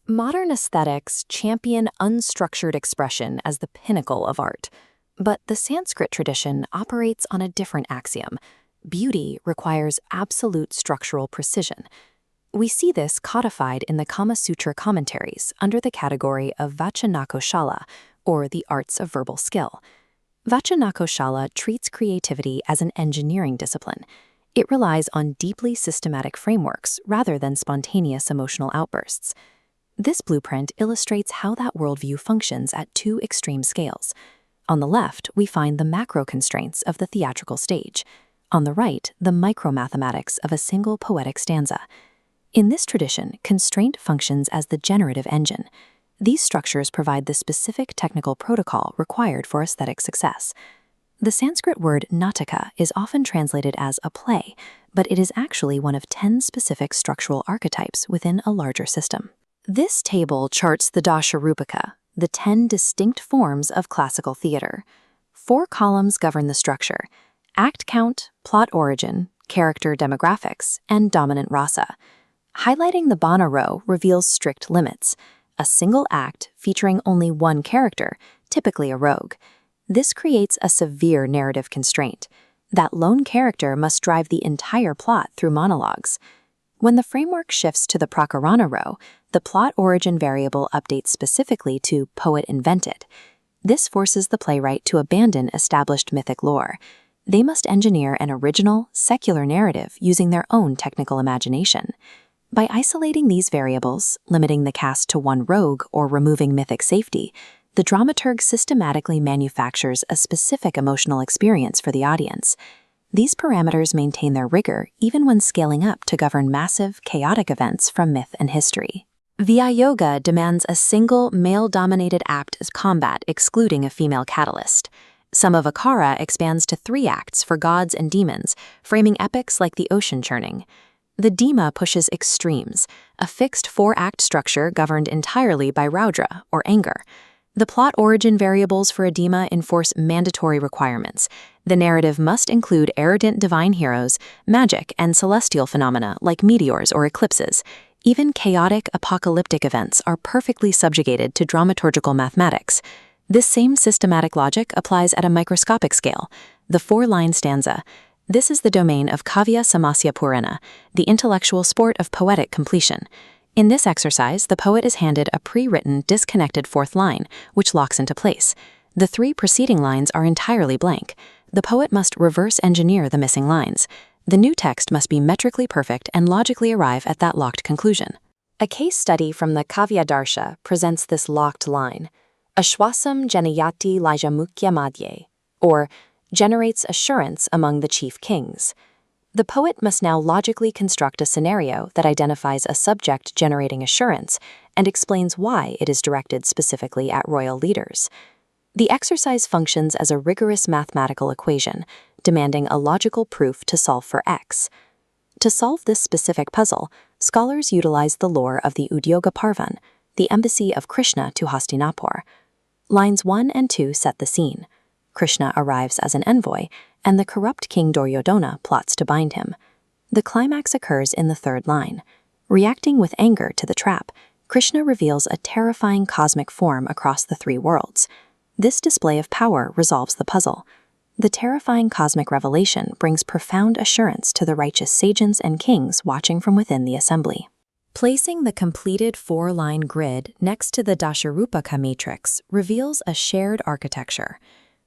Modern aesthetics champion unstructured expression as the pinnacle of art, but the Sanskrit tradition operates on a different axiom. Beauty requires absolute structural precision. We see this codified in the Kama Sutra commentaries under the category of Vachanakoshala, or the arts of verbal skill. Vachanakoshala treats creativity as an engineering discipline. It relies on deeply systematic frameworks rather than spontaneous emotional outbursts. This blueprint illustrates how that worldview functions at two extreme scales. On the left, we find the macro constraints of the theatrical stage. On the right, the micro-mathematics of a single poetic stanza. In this tradition, constraint functions as the generative engine. These structures provide the specific technical protocol required for aesthetic success. The Sanskrit word nataka is often translated as a play, but it is actually one of 10 specific structural archetypes within a larger system. This table charts the Dasharupaka, the 10 distinct forms of classical theater. 4 columns govern the structure: act count, plot origin, character demographics, and dominant rasa. Highlighting the Bana row reveals strict limits: a single act featuring only one character, typically a rogue. This creates a severe narrative constraint. That lone character must drive the entire plot through monologues. When the framework shifts to the Prakarana row, the plot origin variable updates specifically to poet invented. This forces the playwright to abandon established mythic lore. They must engineer an original, secular narrative using their own technical imagination. By isolating these variables, limiting the cast to one rogue, or removing mythic safety, the dramaturg systematically manufactures a specific emotional experience for the audience. These parameters maintain their rigor even when scaling up to govern massive, chaotic events from myth and history. Vyayoga demands a single, male-dominated act as combat, excluding a female catalyst. Samavakara expands to 3 acts for gods and demons, framing epics like the ocean churning. The Dima pushes extremes, a fixed 4-act structure governed entirely by Raudra, or anger. The plot origin variables for a Dima enforce mandatory requirements. The narrative must include arrogant divine heroes, magic, and celestial phenomena like meteors or eclipses. Even chaotic, apocalyptic events are perfectly subjugated to dramaturgical mathematics. This same systematic logic applies at a microscopic scale. The 4-line stanza. This is the domain of Kavya Samasya Purana, the intellectual sport of poetic completion. In this exercise, the poet is handed a pre-written, disconnected 4th line, which locks into place. The 3 preceding lines are entirely blank. The poet must reverse engineer the missing lines. The new text must be metrically perfect and logically arrive at that locked conclusion. A case study from the Kavyadarsha presents this locked line: Ashwasam janayati lajamukya madhye, or generates assurance among the chief kings. The poet must now logically construct a scenario that identifies a subject generating assurance and explains why it is directed specifically at royal leaders. The exercise functions as a rigorous mathematical equation, demanding a logical proof to solve for X. To solve this specific puzzle, scholars utilize the lore of the Udyoga Parvan, the embassy of Krishna to Hastinapur. Lines 1 and 2 set the scene. Krishna arrives as an envoy, and the corrupt King Duryodhana plots to bind him. The climax occurs in the 3rd line. Reacting with anger to the trap, Krishna reveals a terrifying cosmic form across the 3 worlds. This display of power resolves the puzzle. The terrifying cosmic revelation brings profound assurance to the righteous sages and kings watching from within the assembly. Placing the completed 4-line grid next to the Dasharupaka matrix reveals a shared architecture.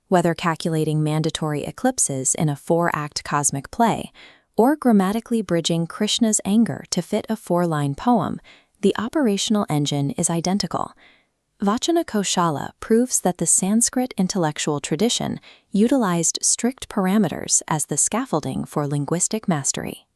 Whether calculating mandatory eclipses in a 4-act cosmic play, or grammatically bridging Krishna's anger to fit a 4-line poem, the operational engine is identical. Vachanakoshala proves that the Sanskrit intellectual tradition utilized strict parameters as the scaffolding for linguistic mastery.